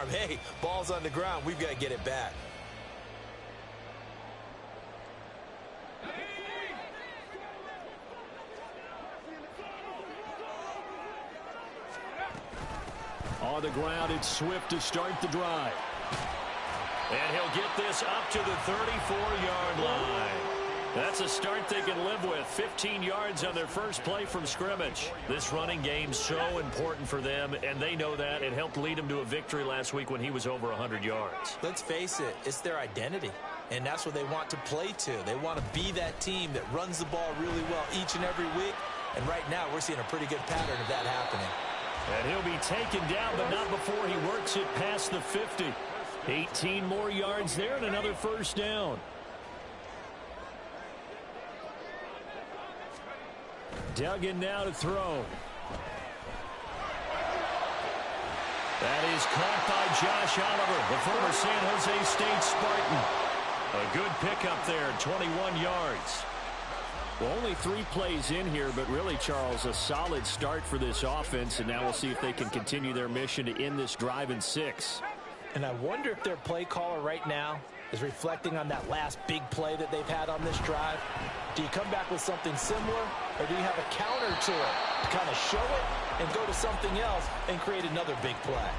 alarm. Hey, ball's on the ground. We've got to get it back. On the ground, it's Swift to start the drive. And he'll get this up to the 34-yard line. That's a start they can live with. 15 yards on their first play from scrimmage. This running game's so important for them, and they know that. It helped lead them to a victory last week when he was over 100 yards. Let's face it, it's their identity, and that's what they want to play to. They want to be that team that runs the ball really well each and every week, and right now we're seeing a pretty good pattern of that happening. And he'll be taken down, but not before he works it past the 50. 18 more yards there and another first down. Duggan now to throw. That is caught by Josh Oliver, the former San Jose State Spartan. A good pickup there, 21 yards. Well, only 3 plays in here, but really, Charles, a solid start for this offense, and now we'll see if they can continue their mission to end this drive in 6. And I wonder if their play caller right now is reflecting on that last big play that they've had on this drive. Do you come back with something similar, or do you have a counter to it to kind of show it and go to something else and create another big play?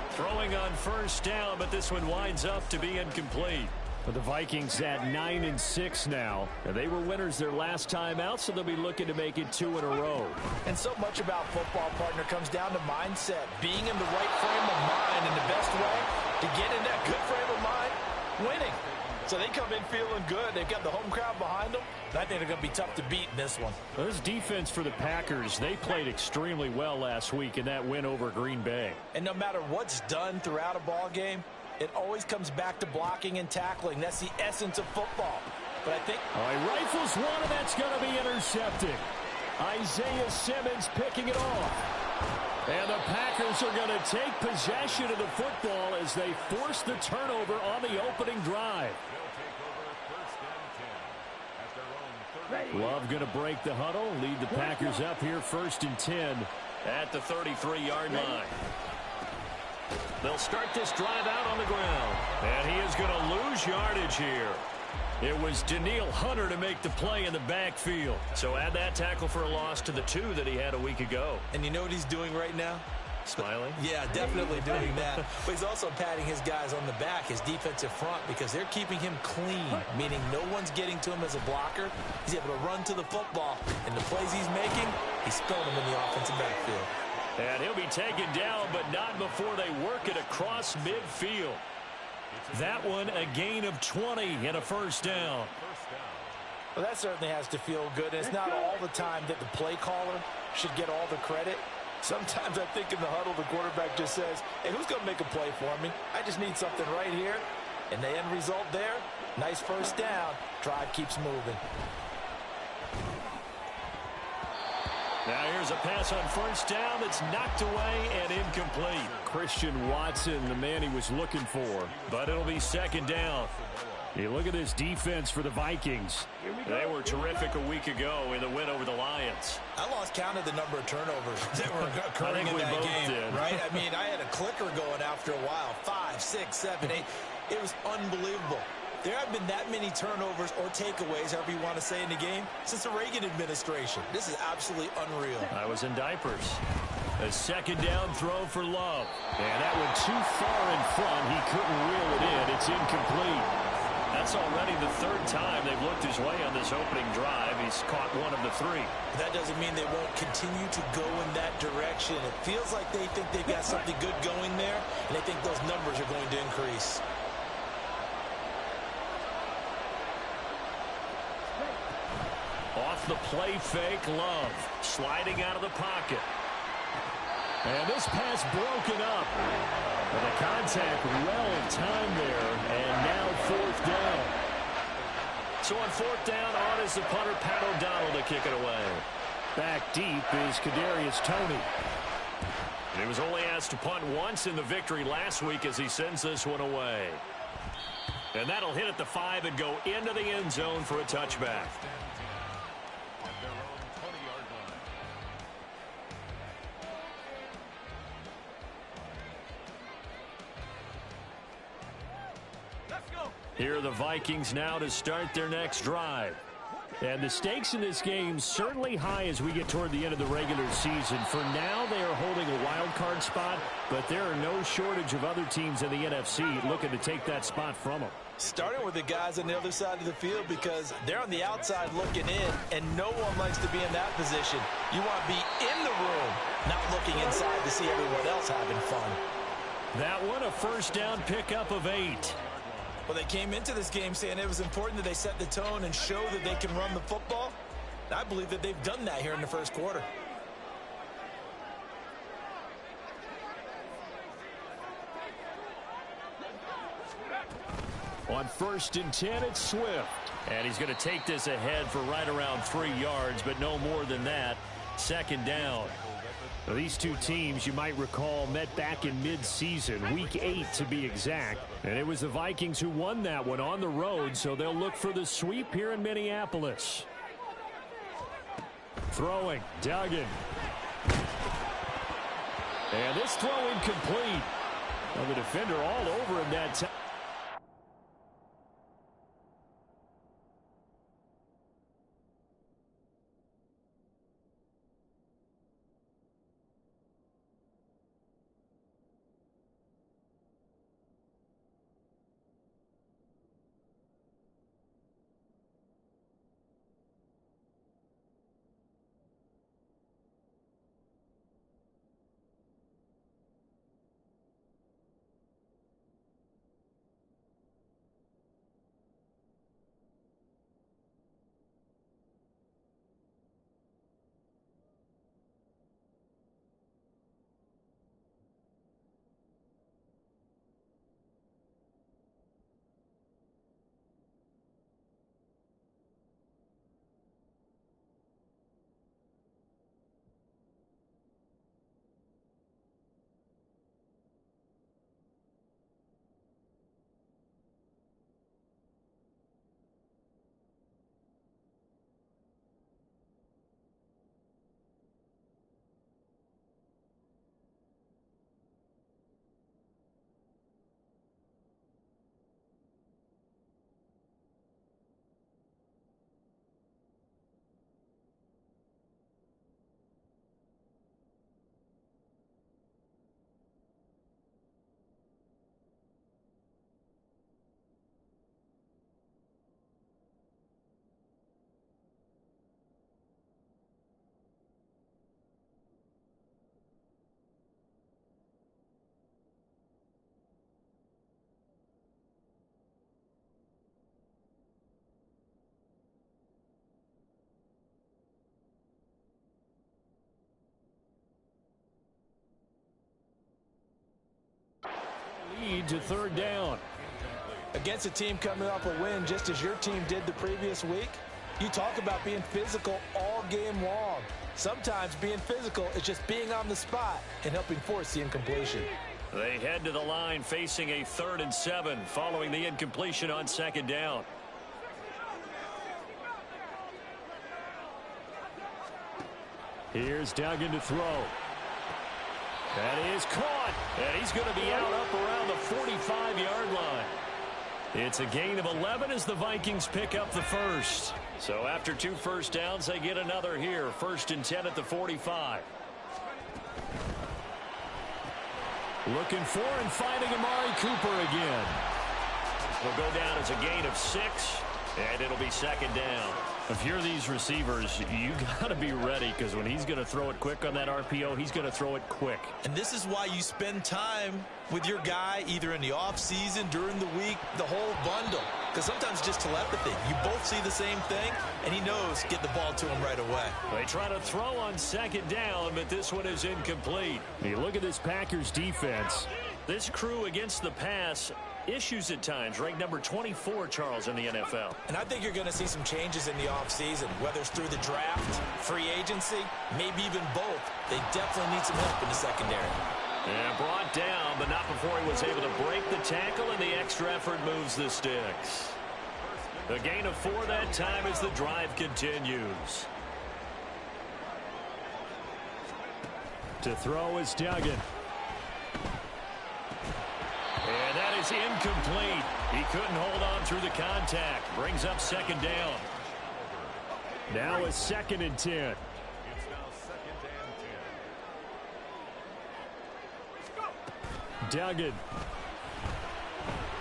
Throwing on first down, but this one winds up to be incomplete. But the Vikings at 9-6 now. And they were winners their last time out, so they'll be looking to make it 2 in a row. And so much about football, partner, comes down to mindset. Being in the right frame of mind, and the best way to get in that good frame of mind, winning. So they come in feeling good. They've got the home crowd behind them. And I think they're going to be tough to beat in this one. Well, this defense for the Packers, they played extremely well last week in that win over Green Bay. And no matter what's done throughout a ball game, it always comes back to blocking and tackling. That's the essence of football. But I think... All right, rifles one, and that's going to be intercepted. Isaiah Simmons picking it off. And the Packers are going to take possession of the football as they force the turnover on the opening drive. Love going to break the huddle, lead the Packers up here 1st and 10 at the 33-yard line. They'll start this drive out on the ground. And he is going to lose yardage here. It was Danielle Hunter to make the play in the backfield. So add that tackle for a loss to the 2 that he had a week ago. And you know what he's doing right now? Smiling? Yeah, definitely doing that. But he's also patting his guys on the back, his defensive front, because they're keeping him clean, meaning no one's getting to him as a blocker. He's able to run to the football. And the plays he's making, he's spilling them in the offensive backfield. And he'll be taken down, but not before they work it across midfield. That one, a gain of 20 and a first down. Well, that certainly has to feel good. And it's not all the time that the play caller should get all the credit. Sometimes I think in the huddle, the quarterback just says, hey, who's going to make a play for me? I just need something right here. And the end result there, nice first down. Drive keeps moving. Now here's a pass on first down that's knocked away and incomplete. Christian Watson, the man he was looking for. But it'll be 2nd down. You look at this defense for the Vikings. They were terrific a week ago in the win over the Lions. I lost count of the number of turnovers that were occurring in that game. Did. Right? I mean, I had a clicker going after a while. 5, 6, 7, 8. It was unbelievable. There have been that many turnovers or takeaways, however you want to say, in the game since the Reagan administration. This is absolutely unreal. I was in diapers. A 2nd down throw for Love. And that went too far in front. He couldn't reel it in. It's incomplete. That's already the 3rd time they've looked his way on this opening drive. He's caught 1 of the 3. That doesn't mean they won't continue to go in that direction. It feels like they think they've got something good going there, and they think those numbers are going to increase. Off the play fake, Love sliding out of the pocket. And this pass broken up. But the contact well timed there, and now 4th down. So on 4th down, on is the punter, Pat O'Donnell, to kick it away. Back deep is Kadarius Toney. And he was only asked to punt once in the victory last week as he sends this one away. And that'll hit at the 5 and go into the end zone for a touchback. Here are the Vikings now to start their next drive. And the stakes in this game certainly high as we get toward the end of the regular season. For now, they are holding a wild card spot, but there are no shortage of other teams in the NFC looking to take that spot from them. Starting with the guys on the other side of the field because they're on the outside looking in, and no one likes to be in that position. You want to be in the room, not looking inside to see everyone else having fun. That one, a first down pickup of 8. Well, they came into this game saying it was important that they set the tone and show that they can run the football. I believe that they've done that here in the first quarter. On 1st and 10, it's Swift. And he's going to take this ahead for right around 3 yards, but no more than that. 2nd down. Now, these two teams, you might recall, met back in mid-season, week 8 to be exact. And it was the Vikings who won that one on the road, so they'll look for the sweep here in Minneapolis. Throwing, Duggan. And this throw incomplete. Well, the defender all over him that time. Lead to 3rd down. Against a team coming off a win just as your team did the previous week, you talk about being physical all game long. Sometimes being physical is just being on the spot and helping force the incompletion. They head to the line facing a 3rd and 7 following the incompletion on 2nd down. Here's Duggan to throw. That is caught, and he's going to be out up around the 45-yard line. It's a gain of 11 as the Vikings pick up the first. So after 2 first downs, they get another here. 1st and 10 at the 45. Looking for and finding Amari Cooper again. Will go down as a gain of 6, and it'll be 2nd down. If you're these receivers, you got to be ready because when he's going to throw it quick on that RPO, he's going to throw it quick. And this is why you spend time with your guy either in the offseason, during the week, the whole bundle. Because sometimes just telepathy. You both see the same thing, and he knows get the ball to him right away. They try to throw on 2nd down, but this one is incomplete. You look at this Packers defense. This crew against the pass, issues at times, ranked number 24, Charles, in the NFL. And I think you're going to see some changes in the offseason, whether it's through the draft, free agency, maybe even both. They definitely need some help in the secondary. And brought down, but not before he was able to break the tackle, and the extra effort moves the sticks. A gain of 4 that time as the drive continues. To throw is Duggan. And that is incomplete. He couldn't hold on through the contact. Brings up second down. Now a 2nd and 10. It's now 2nd and 10. Duggan.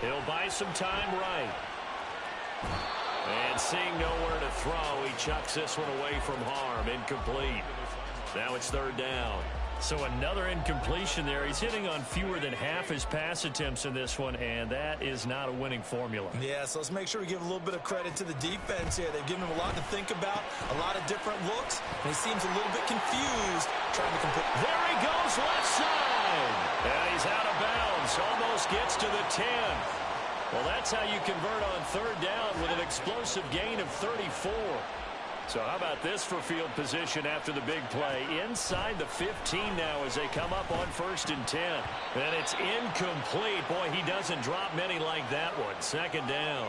He'll buy some time right. And seeing nowhere to throw, he chucks this one away from harm. Incomplete. Now it's 3rd down. So another incompletion there. He's hitting on fewer than half his pass attempts in this one, and that is not a winning formula. Yeah, so let's make sure we give a little bit of credit to the defense here. They've given him a lot to think about, a lot of different looks, and he seems a little bit confused trying to complete. There he goes, left side. And he's out of bounds. Almost gets to the 10. Well, that's how you convert on 3rd down with an explosive gain of 34. So how about this for field position after the big play? Inside the 15 now as they come up on 1st and 10. And it's incomplete. Boy, he doesn't drop many like that one. 2nd down.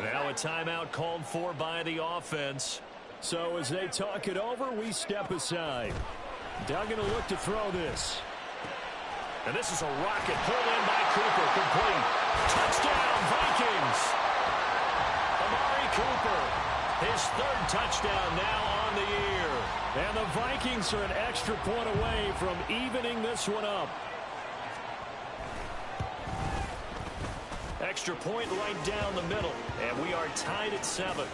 Now a timeout called for by the offense. So as they talk it over, we step aside. Duggan will look to throw this. And this is a rocket pulled in by Cooper. Complete. Touchdown, Vikings. Amari Cooper. His 3rd touchdown now on the year. And the Vikings are an extra point away from evening this one up. Extra point right down the middle. And we are tied at 7.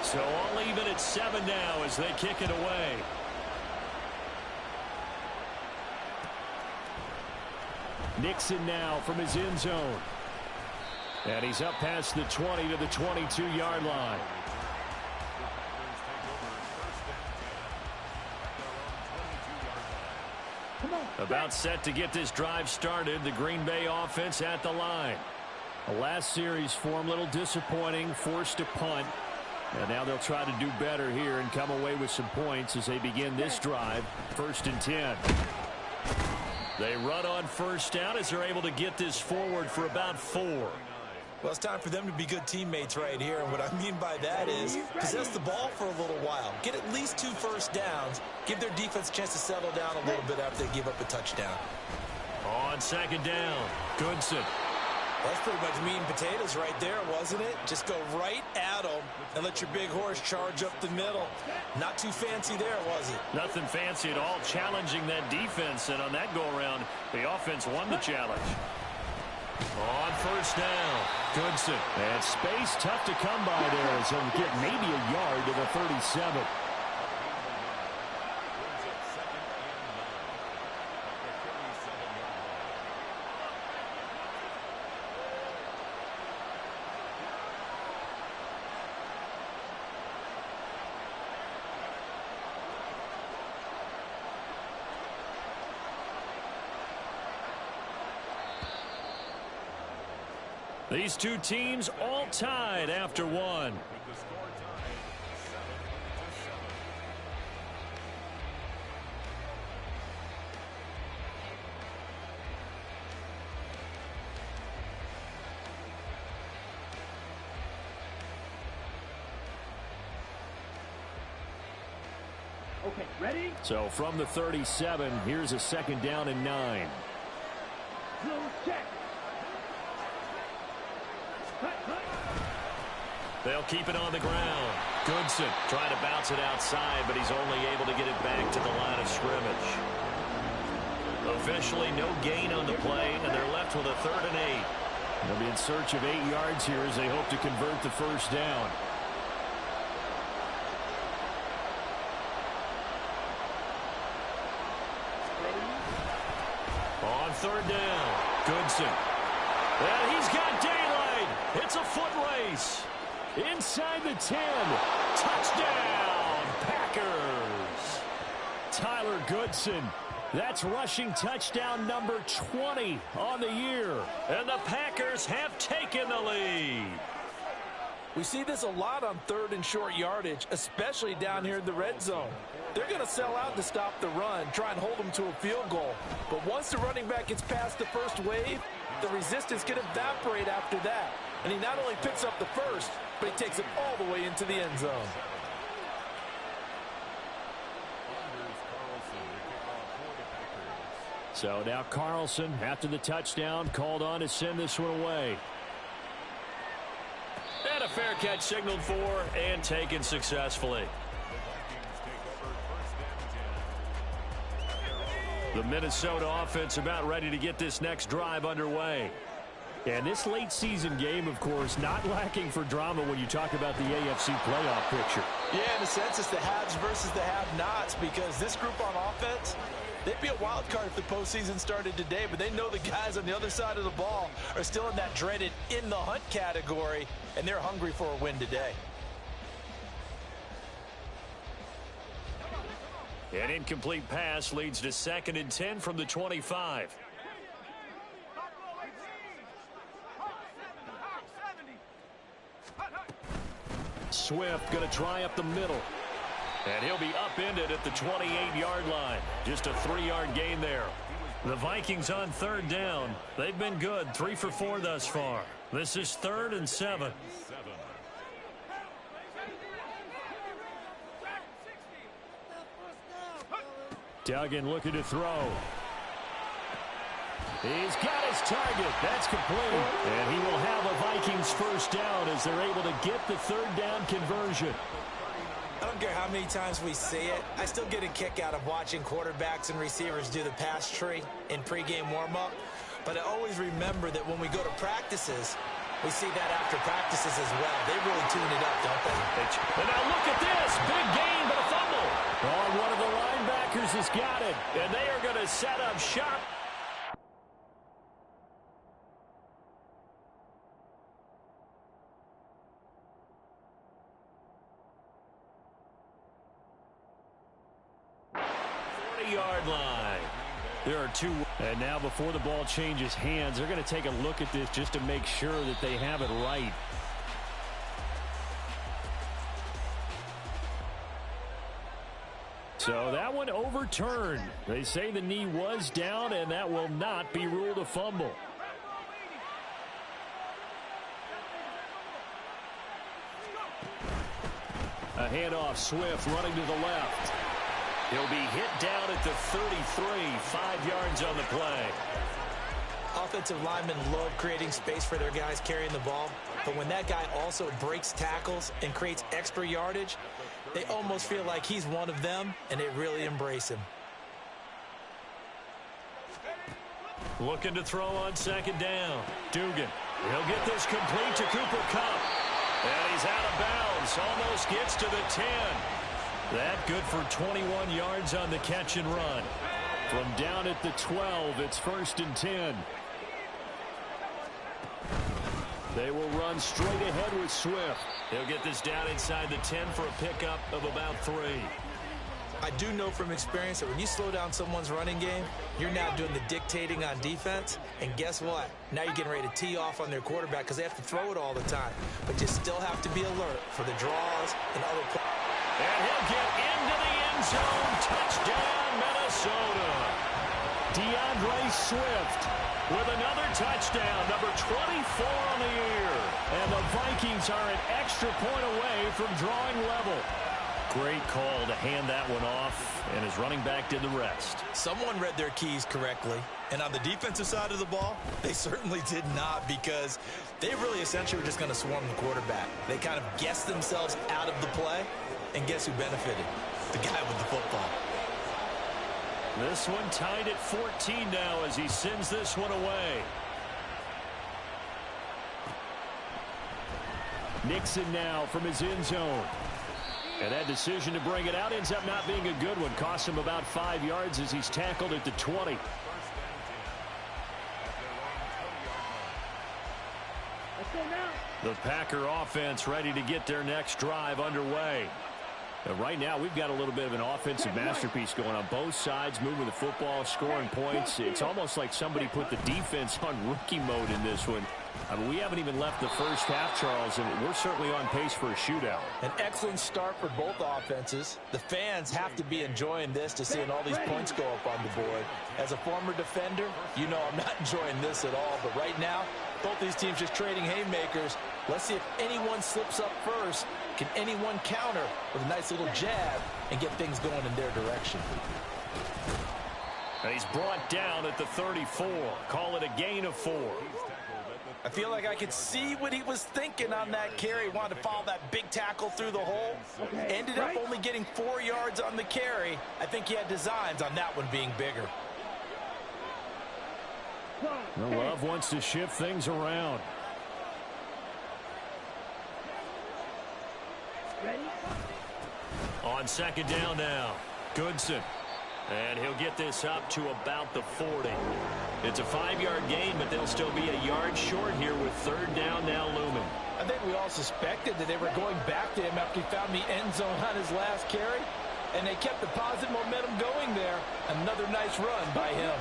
So all even at 7 now as they kick it away. Nixon now from his end zone. And he's up past the 20 to the 22-yard line. About set to get this drive started. The Green Bay offense at the line. The last series for him, a little disappointing, forced a punt. And now they'll try to do better here and come away with some points as they begin this drive. 1st and 10. They run on 1st down as they're able to get this forward for about 4. Well, it's time for them to be good teammates right here. And what I mean by that is possess the ball for a little while. Get at least 2 first downs. Give their defense a chance to settle down a little bit after they give up a touchdown. On 2nd down, Goodson. That's pretty much meat and potatoes right there, wasn't it? Just go right at them and let your big horse charge up the middle. Not too fancy there, was it? Nothing fancy at all, challenging that defense. And on that go-around, the offense won the challenge. On 1st down, Goodson. And space tough to come by there, so he'll get maybe a yard to the 37. These two teams all tied after 1. Okay, ready? So from the 37, here's a 2nd down and 9. Check. They'll keep it on the ground. Goodson trying to bounce it outside, but he's only able to get it back to the line of scrimmage. Officially no gain on the play, and they're left with a 3rd and 8. They'll be in search of 8 yards here as they hope to convert the 1st down. On 3rd down, Goodson. And he's got daylight. It's a foot race. Inside the 10. Touchdown, Packers. Tyler Goodson. That's rushing touchdown number 20 on the year. And the Packers have taken the lead. We see this a lot on 3rd and short yardage, especially down here in the red zone. They're going to sell out to stop the run, try and hold them to a field goal. But once the running back gets past the first wave, the resistance can evaporate after that. And he not only picks up the first, but he takes it all the way into the end zone. So now Carlson, after the touchdown, called on to send this one away. And a fair catch signaled for and taken successfully. The Minnesota offense about ready to get this next drive underway. And this late season game, of course, not lacking for drama when you talk about the AFC playoff picture. Yeah, in a sense, it's the haves versus the have-nots, because this group on offense, they'd be a wild card if the postseason started today, but they know the guys on the other side of the ball are still in that dreaded in the hunt category, and they're hungry for a win today. An incomplete pass leads to 2nd and 10 from the 25. Swift going to try up the middle. And he'll be upended at the 28-yard line. Just a 3-yard gain there. The Vikings on 3rd down. They've been good, 3 for 4 thus far. This is 3rd and 7. Duggan looking to throw. He's got his target. That's complete. And he will have a Vikings first down as they're able to get the 3rd down conversion. I don't care how many times we see it. I still get a kick out of watching quarterbacks and receivers do the pass tree in pregame warm-up. But I always remember that when we go to practices, we see that after practices as well. They really tune it up, don't they? And now look at this. Big gain, but a fumble. Oh, one of the linebackers has got it. And they are going to set up shop. Line. There are 2. And now before the ball changes hands, they're going to take a look at this just to make sure that they have it right. So that one overturned. They say the knee was down, and that will not be ruled a fumble. A handoff, Swift running to the left. He'll be hit down at the 33, 5 yards on the play. Offensive linemen love creating space for their guys carrying the ball, but when that guy also breaks tackles and creates extra yardage, they almost feel like he's one of them, and they really embrace him. Looking to throw on 2nd down. Dugan. He'll get this complete to Cooper Kupp. And he's out of bounds. Almost gets to the 10. That good for 21 yards on the catch and run. From down at the 12, it's 1st and 10. They will run straight ahead with Swift. He'll get this down inside the 10 for a pickup of about 3. I do know from experience that when you slow down someone's running game, you're now doing the dictating on defense. And guess what? Now you're getting ready to tee off on their quarterback because they have to throw it all the time. But you still have to be alert for the draws and other plays. And he'll get into the end zone. Touchdown, Minnesota. DeAndre Swift with another touchdown, number 24 on the year. And the Vikings are an extra point away from drawing level. Great call to hand that one off, and his running back did the rest. Someone read their keys correctly, and on the defensive side of the ball, they certainly did not, because they really essentially were just going to swarm the quarterback. They kind of guessed themselves out of the play, and guess who benefited? The guy with the football. This one tied at 14 now as he sends this one away. Nixon now from his end zone. And that decision to bring it out ends up not being a good one. Costs him about 5 yards as he's tackled at the 20. Let's go now. The Packer offense ready to get their next drive underway. And right now, we've got a little bit of an offensive masterpiece going on both sides, moving the football, scoring points. It's almost like somebody put the defense on rookie mode in this one. I mean, we haven't even left the first half, Charles, and we're certainly on pace for a shootout. An excellent start for both offenses. The fans have to be enjoying this to seeing all these points go up on the board. As a former defender, you know I'm not enjoying this at all. But right now, both these teams just trading haymakers. Let's see if anyone slips up first. Can anyone counter with a nice little jab and get things going in their direction? And he's brought down at the 34. Call it a gain of 4. I feel like I could see what he was thinking on that carry. He wanted to follow that big tackle through the hole. Ended up only getting 4 yards on the carry. I think he had designs on that one being bigger. Well, Love wants to shift things around. On second down now, Goodson. And he'll get this up to about the 40. It's a 5-yard gain, but they'll still be a yard short here with third down now looming. I think we all suspected that they were going back to him after he found the end zone on his last carry. And they kept the positive momentum going there. Another nice run by him.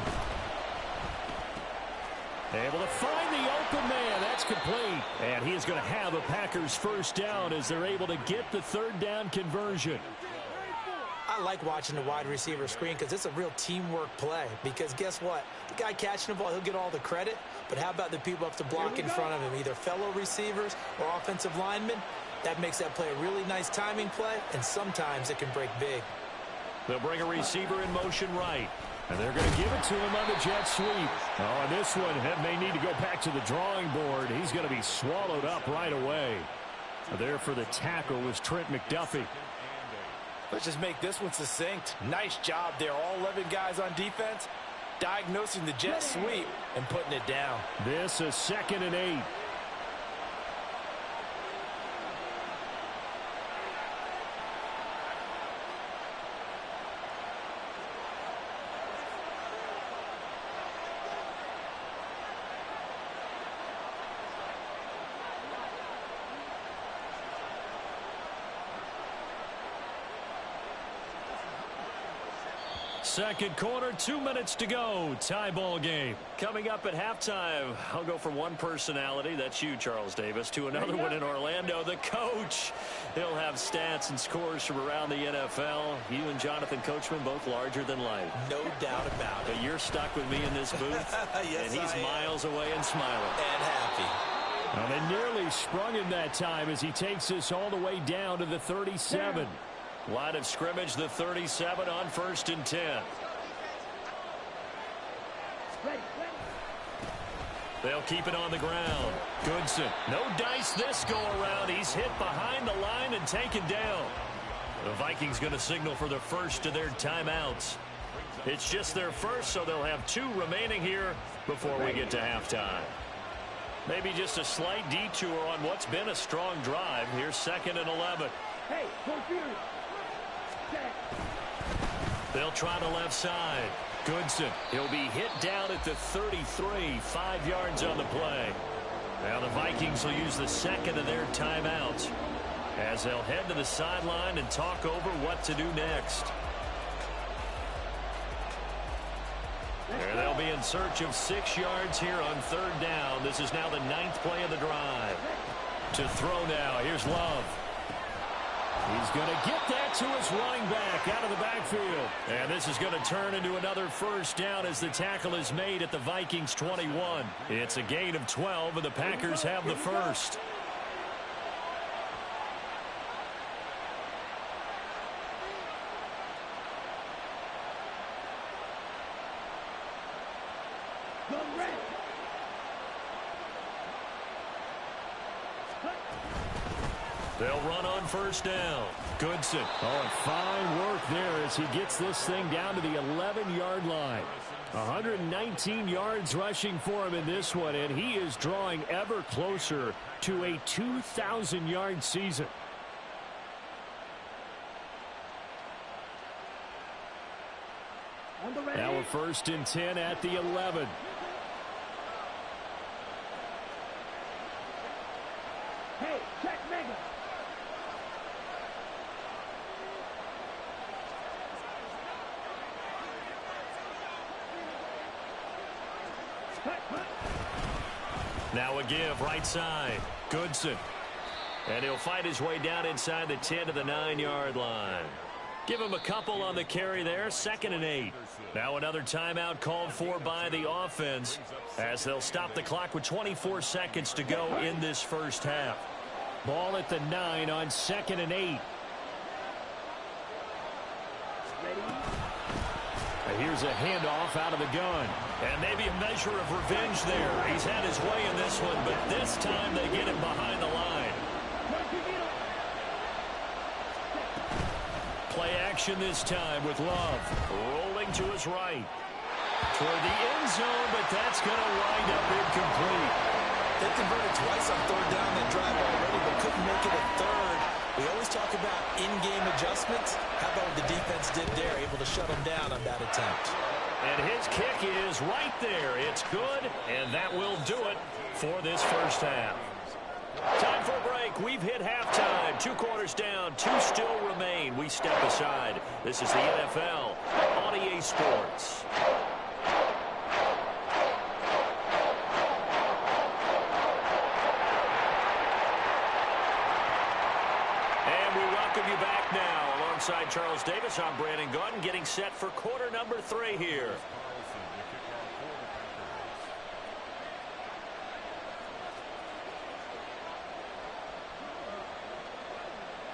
Able to find the open man. That's complete. And he is going to have a Packers first down as they're able to get the third down conversion. I like watching the wide receiver screen because it's a real teamwork play. Because guess what? The guy catching the ball, he'll get all the credit. But how about the people up to block in front of him, either fellow receivers or offensive linemen? That makes that play a really nice timing play, and sometimes it can break big. They'll bring a receiver in motion right. And they're going to give it to him on the jet sweep. Oh, and this one may need to go back to the drawing board. He's going to be swallowed up right away. There for the tackle was Trent McDuffie. Let's just make this one succinct. Nice job there. All 11 guys on defense diagnosing the jet sweep and putting it down. This is 2nd and 8. Second quarter, 2 minutes to go. Tie ball game. Coming up at halftime, I'll go from one personality, that's you, Charles Davis, to another one in Orlando, the coach. He'll have stats and scores from around the NFL. You and Jonathan Coachman, both larger than life. No doubt about it. But you're stuck with me in this booth, yes, and he's miles away and smiling. And happy. Well, they nearly sprung him that time as he takes this all the way down to the 37. Line of scrimmage, the 37 on 1st and 10. They'll keep it on the ground. Goodson, no dice this go around. He's hit behind the line and taken down. The Vikings going to signal for the first of their timeouts. It's just their first, so they'll have 2 remaining here before we get to halftime. Maybe just a slight detour on what's been a strong drive. Here's 2nd and 11. Hey, they'll try the left side. Goodson, he'll be hit down at the 33, 5 yards on the play. Now the Vikings will use the 2nd of their timeouts as they'll head to the sideline and talk over what to do next. And they'll be in search of 6 yards here on 3rd down. This is now the 9th play of the drive. To throw now, here's Love. He's going to get that to his running back out of the backfield. And this is going to turn into another first down as the tackle is made at the Vikings 21. It's a gain of 12, and the Packers have the first. They'll run on 1st down. Goodson. Oh, and fine work there as he gets this thing down to the 11-yard line. 119 yards rushing for him in this one, and he is drawing ever closer to a 2,000-yard season. Now a 1st and 10 at the 11. Hey, check Mega. Now a give right side. Goodson. And he'll fight his way down inside the 10 to the 9-yard line. Give him a couple on the carry there. 2nd and 8. Now another timeout called for by the offense as they'll stop the clock with 24 seconds to go in this first half. Ball at the 9 on 2nd and 8. Here's Here's a handoff out of the gun. And maybe a measure of revenge there. He's had his way in this one, but this time they get him behind the line. Play action this time with Love. Rolling to his right. Toward the end zone, but that's going to wind up incomplete. They converted twice on third down that drive already, but couldn't make it a third. We always talk about in-game adjustments. How about what the defense did there, able to shut them down on that attempt? And his kick is right there. It's good, and that will do it for this first half. Time for a break. We've hit halftime. 2 quarters down. 2 still remain. We step aside. This is the NFL on EA Sports. You back now alongside Charles Davis. I'm Brandon Gaudin, getting set for quarter number 3 here.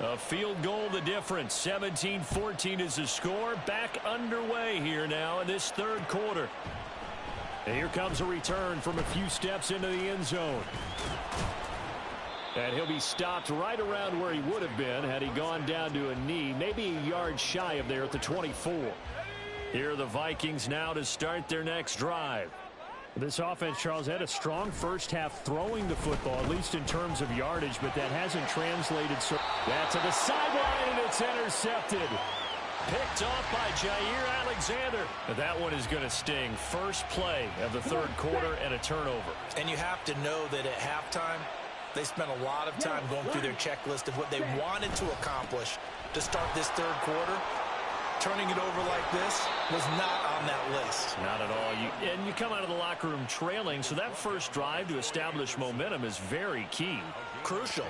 A field goal the difference. 17-14 is the score. Back underway here now in this third quarter. And here comes a return from a few steps into the end zone. And he'll be stopped right around where he would have been had he gone down to a knee, maybe a yard shy of there at the 24. Here are the Vikings now to start their next drive. This offense, Charles, had a strong first half throwing the football, at least in terms of yardage, but that hasn't translated. So that's to the sideline, and it's intercepted. Picked off by Jair Alexander. That one is going to sting. First play of the third quarter and a turnover. And you have to know that at halftime, they spent a lot of time going through their checklist of what they wanted to accomplish to start this third quarter. Turning it over like this was not on that list. Not at all. And you come out of the locker room trailing, so that first drive to establish momentum is very key. Crucial.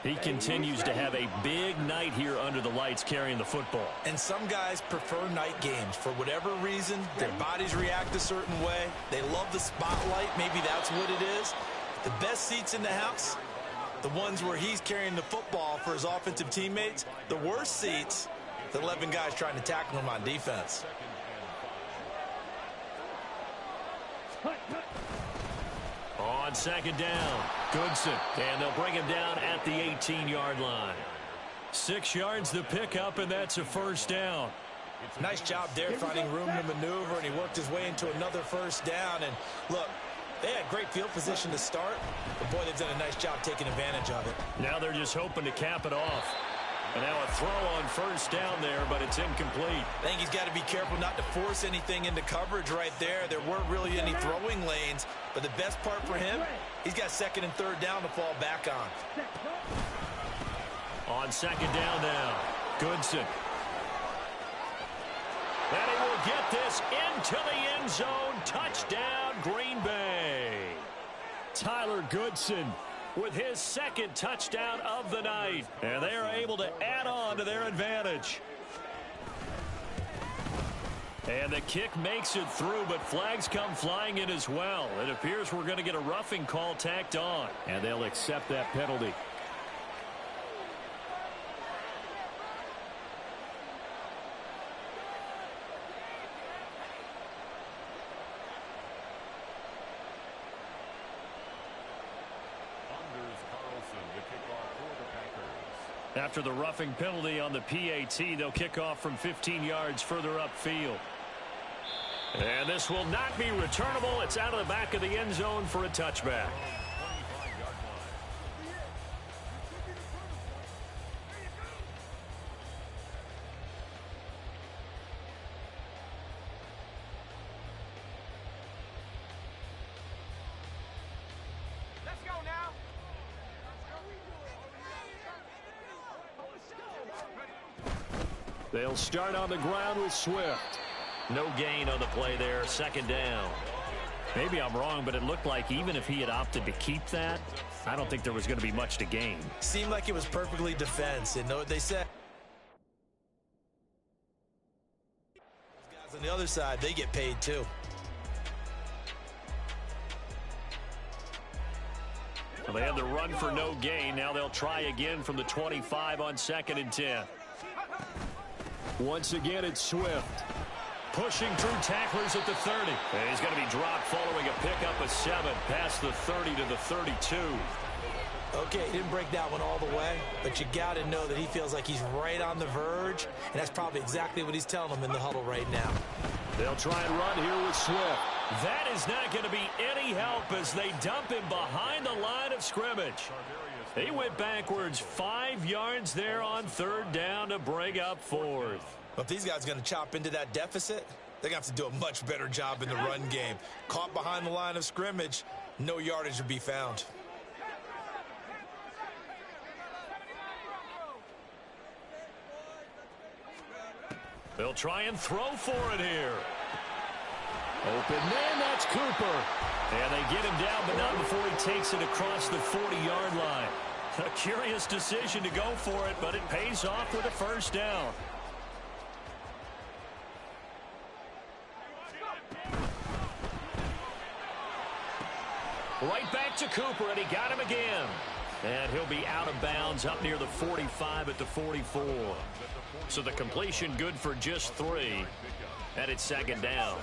He continues to have a big night here under the lights carrying the football. And some guys prefer night games. For whatever reason, their bodies react a certain way. They love the spotlight. Maybe that's what it is. The best seats in the house, the ones where he's carrying the football for his offensive teammates. The worst seats, the 11 guys trying to tackle him on defense. On second down, Goodson, and they'll bring him down at the 18-yard line. 6 yards the pickup, and that's a first down. Nice job there finding room to maneuver, and he worked his way into another first down. And look, they had great field position to start, but boy, they've done a nice job taking advantage of it. Now they're just hoping to cap it off. And now a throw on first down there, but it's incomplete. I think he's got to be careful not to force anything into coverage right there. There weren't really any throwing lanes, but the best part for him, he's got second and third down to fall back on. On second down now, Goodson. And he will get this into the end zone. Touchdown, Green Bay. Tyler Goodson with his second touchdown of the night. And they are able to add on to their advantage. And the kick makes it through, but flags come flying in as well. It appears we're going to get a roughing call tacked on. And they'll accept that penalty. After the roughing penalty on the PAT, they'll kick off from 15 yards further upfield. And this will not be returnable. It's out of the back of the end zone for a touchback. They'll start on the ground with Swift. No gain on the play there, second down. Maybe I'm wrong, but it looked like even if he had opted to keep that, I don't think there was going to be much to gain. Seemed like it was perfectly defense. And know what they said? Guys on the other side, they get paid too. Well, they had the run for no gain. Now they'll try again from the 25 on second and 10. Once again, it's Swift. pushing through tacklers at the 30. And he's going to be dropped following a pickup of 7 past the 30 to the 32. Okay, he didn't break that one all the way, but you got to know that he feels like he's right on the verge, and that's probably exactly what he's telling them in the huddle right now. They'll try and run here with Swift. That is not going to be any help as they dump him behind the line of scrimmage. He went backwards 5 yards there on 3rd down to bring up 4th. Well, if these guys are going to chop into that deficit, they're going to have to do a much better job in the run game. Caught behind the line of scrimmage, no yardage to be found. They'll try and throw for it here. Open man, that's Cooper. And they get him down, but not before he takes it across the 40-yard line. A curious decision to go for it, but it pays off with a 1st down. Right back to Cooper, and he got him again. And he'll be out of bounds up near the 45 at the 44. So the completion good for just 3. And it's 2nd down.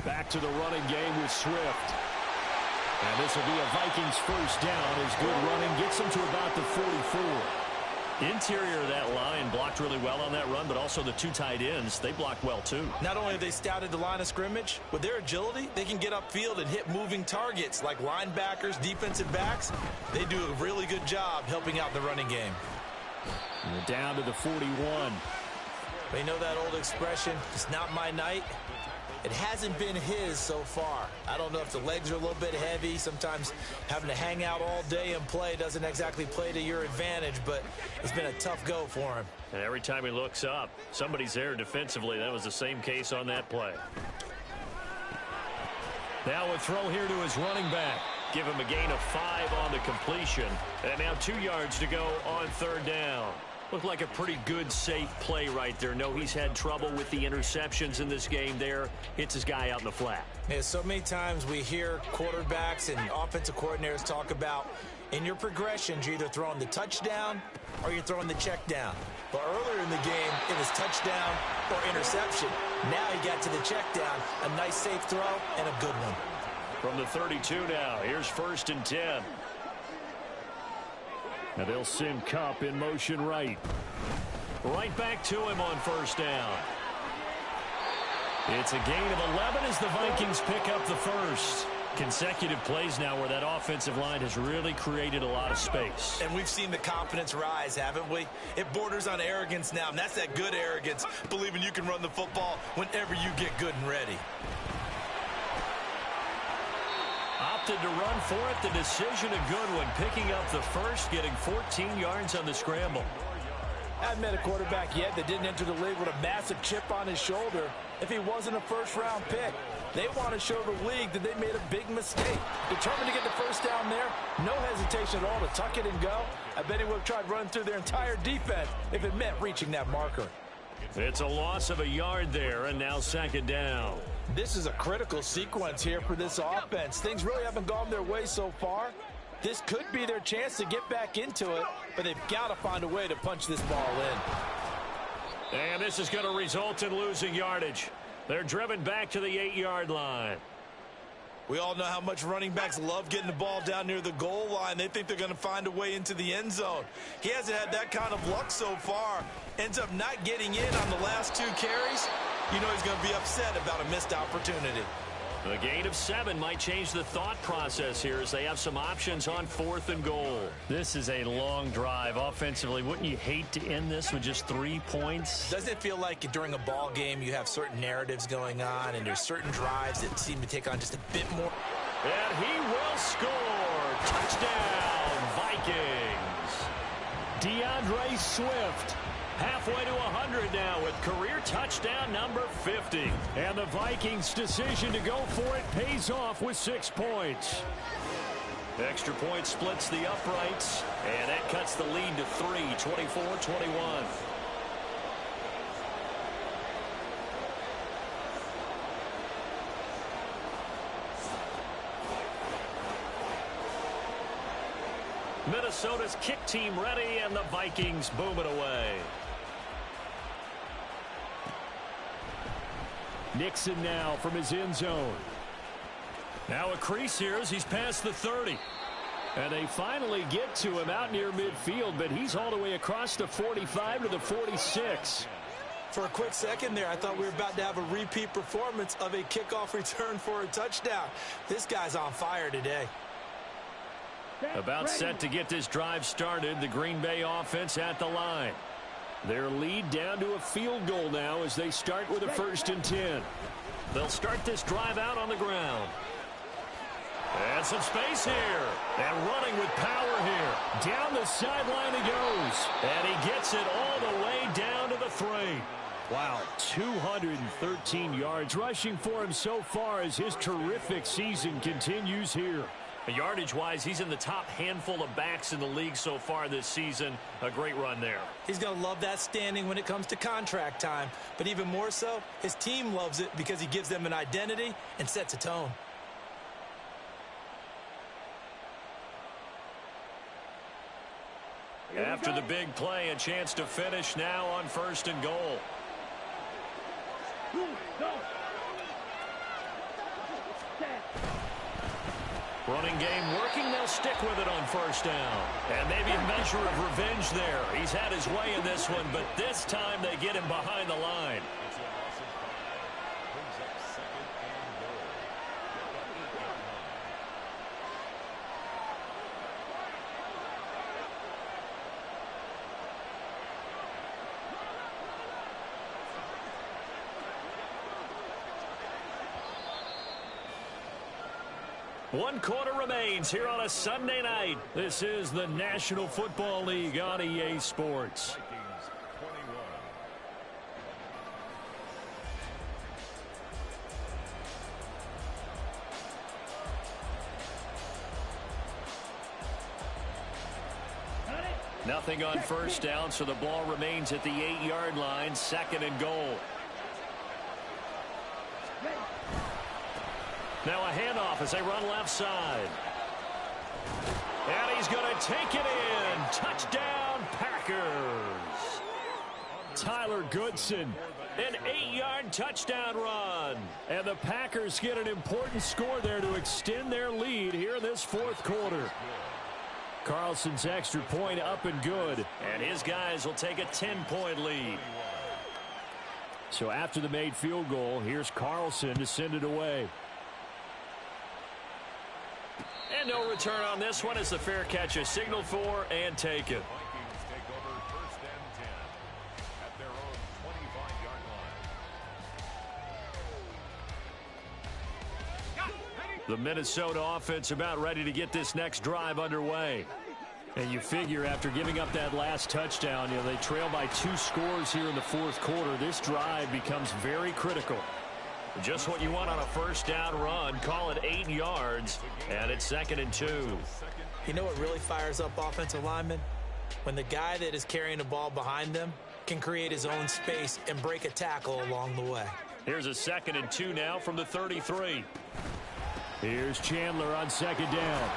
Back to the running game with Swift. And this will be a Vikings 1st down as good running gets them to about the 44. Interior of that line blocked really well on that run, but also the 2 tight ends, they blocked well too. Not only have they scouted the line of scrimmage, with their agility, they can get upfield and hit moving targets like linebackers, defensive backs. They do a really good job helping out the running game. And we're down to the 41. They know that old expression, it's not my night. It hasn't been his so far. I don't know if the legs are a little bit heavy. Sometimes having to hang out all day and play doesn't exactly play to your advantage, but it's been a tough go for him. And every time he looks up, somebody's there defensively. That was the same case on that play. Now a throw here to his running back. Give him a gain of 5 on the completion. And now 2 yards to go on 3rd down. Looked like a pretty good, safe play right there. No, he's had trouble with the interceptions in this game there. Hits his guy out in the flat. Yeah, so many times we hear quarterbacks and offensive coordinators talk about in your progressions, you're either throwing the touchdown or you're throwing the check down. But earlier in the game, it was touchdown or interception. Now he got to the check down. A nice, safe throw and a good one. From the 32 now, here's 1st and 10. Now they'll send Kupp in motion right. Right back to him on 1st down. It's a gain of 11 as the Vikings pick up the 1st. Consecutive plays now where that offensive line has really created a lot of space. And we've seen the confidence rise, haven't we? It borders on arrogance now, and that's that good arrogance, believing you can run the football whenever you get good and ready. Opted to run for it. The decision a good one. Picking up the 1st, getting 14 yards on the scramble. I haven't met a quarterback yet that didn't enter the league with a massive chip on his shoulder if he wasn't a 1st-round pick. They want to show the league that they made a big mistake. Determined to get the 1st down there, no hesitation at all to tuck it and go. I bet he would have tried running through their entire defense if it meant reaching that marker. It's a loss of a yard there, and now 2nd down. This is a critical sequence here for this offense. Things really haven't gone their way so far. This could be their chance to get back into it, but they've got to find a way to punch this ball in. And this is going to result in losing yardage. They're driven back to the 8-yard line. We all know how much running backs love getting the ball down near the goal line. They think they're going to find a way into the end zone. He hasn't had that kind of luck so far. Ends up not getting in on the last 2 carries. You know he's going to be upset about a missed opportunity. The gain of 7 might change the thought process here as they have some options on 4th and goal. This is a long drive offensively. Wouldn't you hate to end this with just 3 points? Doesn't it feel like during a ball game you have certain narratives going on and there's certain drives that seem to take on just a bit more? And he will score. Touchdown, Vikings. DeAndre Swift. Halfway to 100 now with career touchdown number 50. And the Vikings' decision to go for it pays off with 6 points. Extra point splits the uprights, and that cuts the lead to 3, 24-21. Minnesota's kick team ready, and the Vikings boom it away. Nixon now from his end zone. Now a crease here as he's past the 30. And they finally get to him out near midfield, but he's all the way across the 45 to the 46. For a quick second there, I thought we were about to have a repeat performance of a kickoff return for a touchdown. This guy's on fire today. About set to get this drive started, the Green Bay offense at the line. Their lead down to a field goal now as they start with a 1st and 10. They'll start this drive out on the ground. And some space here. And running with power here. Down the sideline he goes. And he gets it all the way down to the 3. Wow, 213 yards rushing for him so far as his terrific season continues here. Yardage-wise, he's in the top handful of backs in the league so far this season. A great run there. He's going to love that standing when it comes to contract time. But even more so, his team loves it because he gives them an identity and sets a tone. After the big play, a chance to finish now on 1st and goal. Running game working. They'll stick with it on 1st down. And maybe a measure of revenge there. He's had his way in this one, but this time they get him behind the line. One quarter remains here on a Sunday night. This is the National Football League on EA Sports. Vikings 21. Nothing on 1st down, so the ball remains at the 8-yard line, 2nd and goal. Now a handoff as they run left side. And he's going to take it in. Touchdown, Packers. Tyler Goodson, an 8-yard touchdown run. And the Packers get an important score there to extend their lead here in this 4th quarter. Carlson's extra point up and good. And his guys will take a 10-point lead. So after the made field goal, here's Carlson to send it away. And no return on this one as the fair catch is signaled for and taken. Vikings take over 1st and 10 at their own 25-yard line. The Minnesota offense about ready to get this next drive underway. And you figure after giving up that last touchdown, they trail by 2 scores here in the 4th quarter. This drive becomes very critical. Just what you want on a 1st down run. Call it 8 yards, and it's 2nd and 2. You know what really fires up offensive linemen? When the guy that is carrying the ball behind them can create his own space and break a tackle along the way. Here's a 2nd and 2 now from the 33. Here's Chandler on 2nd down.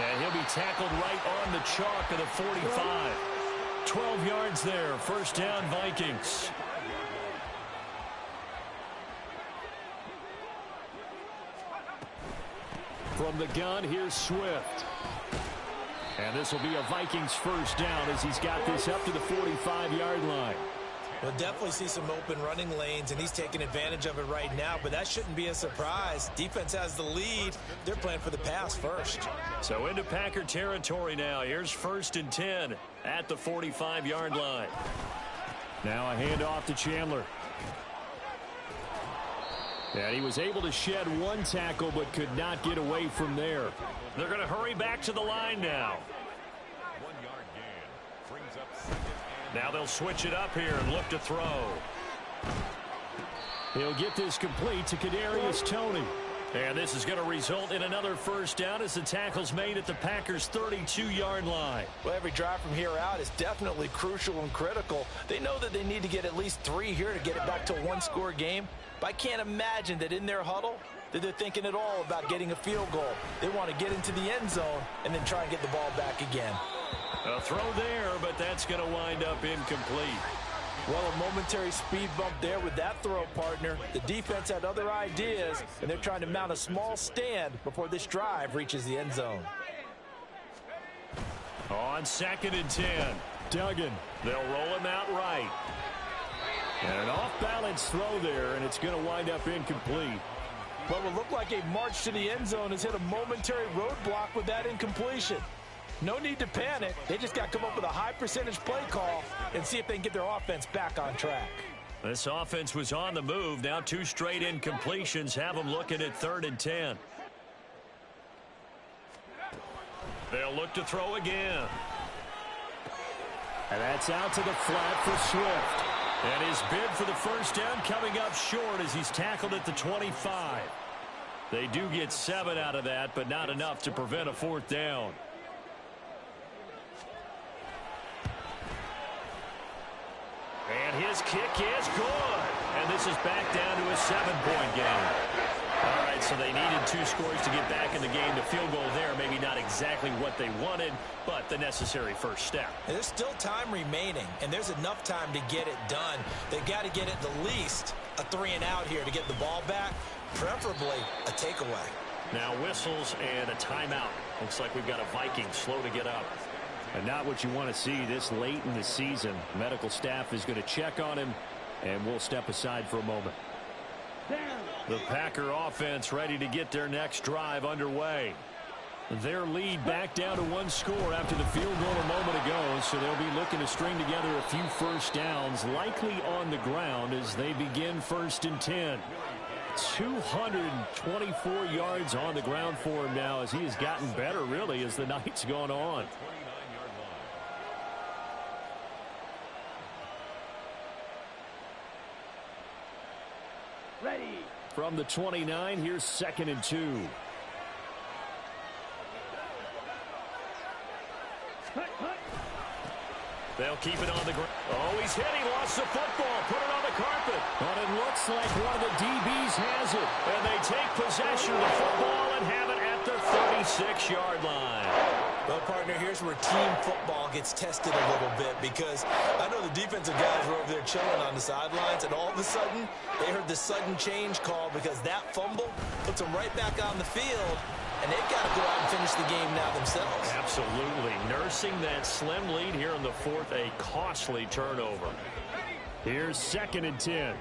And he'll be tackled right on the chalk of the 45. 12 yards there. 1st down, Vikings. From the gun, here's Swift. And this will be a Vikings 1st down as he's got this up to the 45-yard line. We'll definitely see some open running lanes, and he's taking advantage of it right now, but that shouldn't be a surprise. Defense has the lead. They're playing for the pass first. So into Packer territory now. Here's 1st and 10 at the 45-yard line. Now a handoff to Chandler. And he was able to shed 1 tackle but could not get away from there. They're going to hurry back to the line now. 1-yard gain brings up 2nd and Now they'll switch it up here and look to throw. He'll get this complete to Kadarius Toney. And this is going to result in another 1st down as the tackle's made at the Packers' 32-yard line. Well, every drive from here out is definitely crucial and critical. They know that they need to get at least 3 here to get it back to a 1-score game. But I can't imagine that in their huddle, that they're thinking at all about getting a field goal. They want to get into the end zone and then try and get the ball back again. A throw there, but that's going to wind up incomplete. Well, a momentary speed bump there with that throw, partner. The defense had other ideas, and they're trying to mount a small stand before this drive reaches the end zone. On 2nd and 10, Duggan. They'll roll him out right. And an off-balance throw there, and it's going to wind up incomplete. What will look like a march to the end zone has hit a momentary roadblock with that incompletion. No need to panic. They just got to come up with a high percentage play call and see if they can get their offense back on track. This offense was on the move. Now 2 straight incompletions have them looking at 3rd and 10. They'll look to throw again. And that's out to the flat for Swift. And his bid for the first down coming up short as he's tackled at the 25. They do get 7 out of that, but not enough to prevent a 4th down. And his kick is good. And this is back down to a 7-point game. All right, so they needed 2 scores to get back in the game. The field goal there, maybe not exactly what they wanted, but the necessary first step. And there's still time remaining, and there's enough time to get it done. They've got to get at the least a 3-and-out here to get the ball back, preferably a takeaway. Now whistles and a timeout. Looks like we've got a Viking slow to get up. And not what you want to see this late in the season. Medical staff is going to check on him, and we'll step aside for a moment. The Packer offense ready to get their next drive underway. Their lead back down to 1 score after the field goal a moment ago, so they'll be looking to string together a few first downs, likely on the ground as they begin 1st and 10. 224 yards on the ground for him now as he has gotten better, really, as the night's gone on. Ready. From the 29, here's 2nd and 2. They'll keep it on the ground. Oh, he's hit. He lost the football. Put it on the carpet. But it looks like one of the DBs has it. And they take possession of the football and have it at the 36-yard line. Well, partner, here's where team football gets tested a little bit because I know the defensive guys were over there chilling on the sidelines, and all of a sudden they heard the sudden change call because that fumble puts them right back on the field, and they've got to go out and finish the game now themselves. Absolutely. Nursing that slim lead here in the 4th, a costly turnover. Here's 2nd and 10.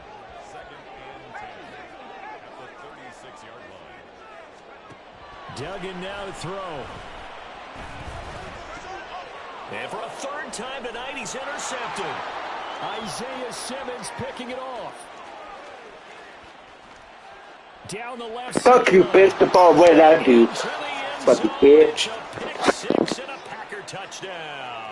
Duggan now to throw. And for a 3rd time tonight, he's intercepted. Isaiah Simmons picking it off. Down the left side. Fuck you, bitch. The ball went out, dude. Fucking bitch. Pick 6 and a Packer touchdown.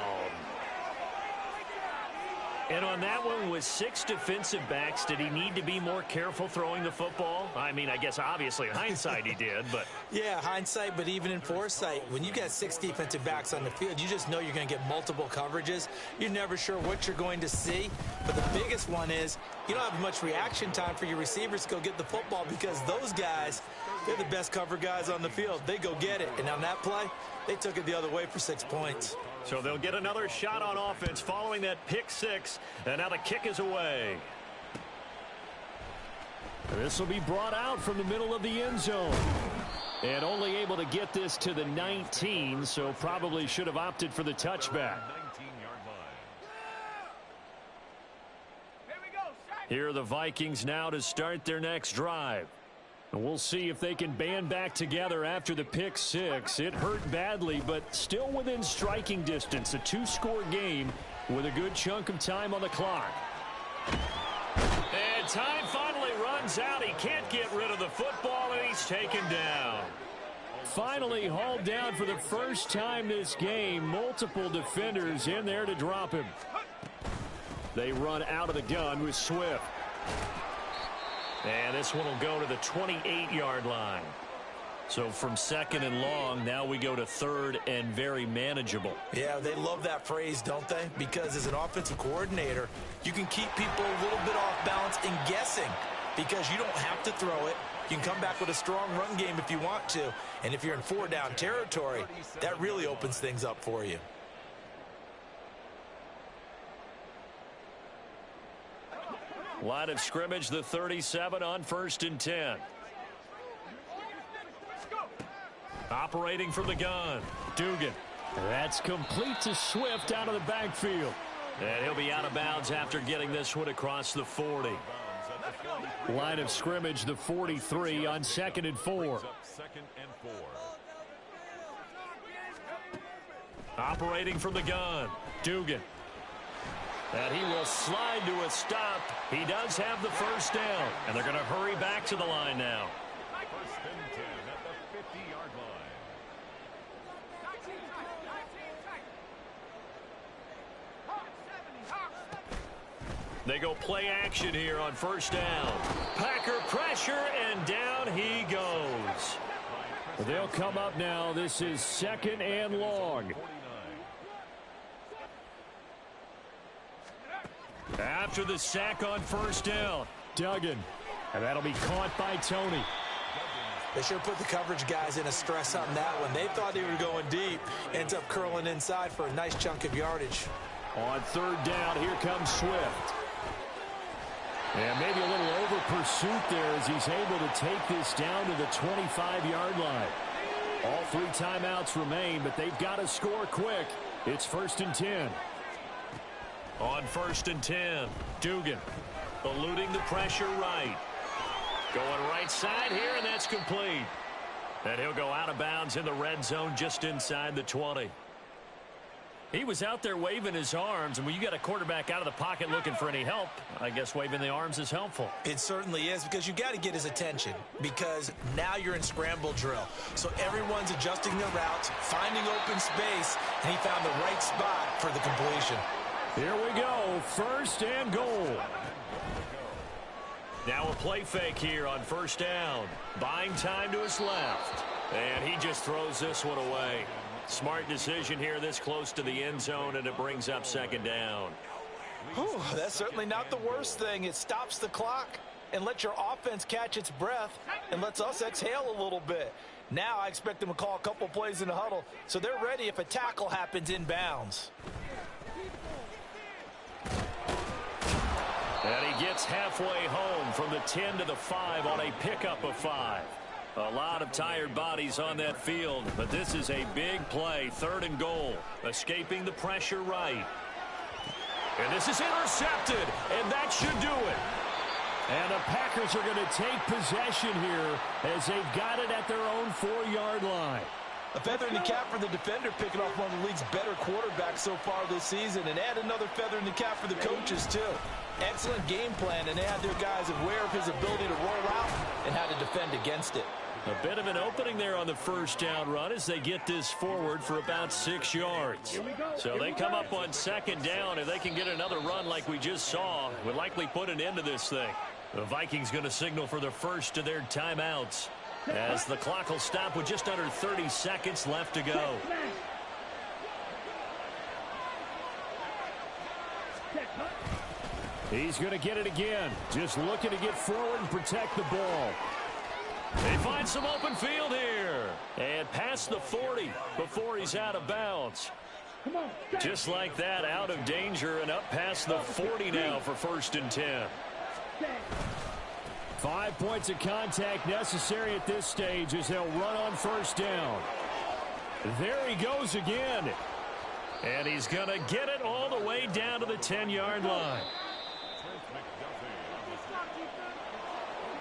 And on that one, with 6 defensive backs, did he need to be more careful throwing the football? I mean, I guess obviously in hindsight he did, but... Yeah, hindsight, but even in foresight, when you got 6 defensive backs on the field, you just know you're going to get multiple coverages. You're never sure what you're going to see. But the biggest one is you don't have much reaction time for your receivers to go get the football because those guys, they're the best cover guys on the field. They go get it. And on that play, they took it the other way for 6 points. So they'll get another shot on offense following that pick 6. And now the kick is away. This will be brought out from the middle of the end zone. And only able to get this to the 19, so probably should have opted for the touchback. Here are the Vikings now to start their next drive. And we'll see if they can band back together after the pick 6. It hurt badly, but still within striking distance. A 2-score game with a good chunk of time on the clock. And time finally runs out. He can't get rid of the football, and he's taken down. Finally hauled down for the first time this game. Multiple defenders in there to drop him. They run out of the gun with Swift. And this one will go to the 28-yard line. So from 2nd and long, now we go to 3rd and very manageable. Yeah, they love that phrase, don't they? Because as an offensive coordinator, you can keep people a little bit off balance and guessing because you don't have to throw it. You can come back with a strong run game if you want to. And if you're in 4-down territory, that really opens things up for you. Line of scrimmage, the 37 on 1st and 10. Operating from the gun, Dugan. That's complete to Swift out of the backfield. And he'll be out of bounds after getting this one across the 40. Line of scrimmage, the 43 on 2nd and 4. Operating from the gun, Dugan. And he will slide to a stop. He does have the first down. And they're going to hurry back to the line now. 1st and 10 at the 50-yard line. They go play action here on 1st down. Packer pressure, and down he goes. They'll come up now. This is 2nd and long. After the sack on 1st down, Duggan. And that'll be caught by Tony. They sure put the coverage guys in a stress on that one. They thought they were going deep. Ends up curling inside for a nice chunk of yardage. On 3rd down, here comes Swift. And maybe a little over pursuit there as he's able to take this down to the 25-yard line. All 3 timeouts remain, but they've got to score quick. It's 1st and 10. On 1st and 10, Dugan eluding the pressure right. Going right side here, and that's complete. And he'll go out of bounds in the red zone just inside the 20. He was out there waving his arms, and when you got a quarterback out of the pocket looking for any help, I guess waving the arms is helpful. It certainly is, because you got to get his attention, because now you're in scramble drill. So everyone's adjusting their routes, finding open space, and he found the right spot for the completion. Here we go, 1st and goal. Now a play fake here on 1st down. Buying time to his left. And he just throws this one away. Smart decision here this close to the end zone, and it brings up 2nd down. Whew, that's certainly not the worst thing. It stops the clock and lets your offense catch its breath and lets us exhale a little bit. Now I expect them to call a couple plays in the huddle, so they're ready if a tackle happens inbounds. And he gets halfway home from the 10 to the 5 on a pickup of 5. A lot of tired bodies on that field, but this is a big play, 3rd and goal. Escaping the pressure right. And this is intercepted, and that should do it. And the Packers are going to take possession here as they've got it at their own 4-yard line. A feather in the cap for the defender, picking off one of the league's better quarterbacks so far this season, and add another feather in the cap for the coaches, too. Excellent game plan, and they had their guys aware of his ability to roll out and how to defend against it. A bit of an opening there on the 1st down run as they get this forward for about 6 yards. So they come up on 2nd down. If they can get another run like we just saw, would likely put an end to this thing. The Vikings going to signal for the first of their timeouts, as the clock will stop with just under 30 seconds left to go. He's going to get it again. Just looking to get forward and protect the ball. They find some open field here. And past the 40 before he's out of bounds. Just like that, out of danger and up past the 40 now for 1st and 10. 5 points of contact necessary at this stage as they'll run on 1st down. There he goes again. And he's going to get it all the way down to the 10-yard line.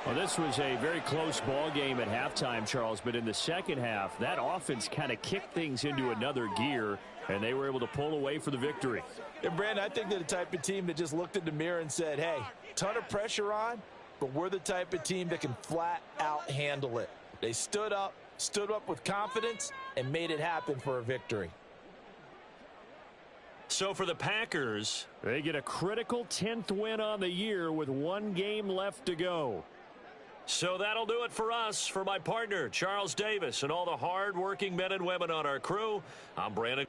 Well, this was a very close ball game at halftime, Charles, but in the second half, that offense kind of kicked things into another gear, and they were able to pull away for the victory. And, Brandon, I think they're the type of team that just looked in the mirror and said, hey, ton of pressure on, but we're the type of team that can flat out handle it. They stood up with confidence, and made it happen for a victory. So for the Packers, they get a critical 10th win on the year with 1 game left to go. So that'll do it for us. For my partner, Charles Davis, and all the hard-working men and women on our crew, I'm Brandon.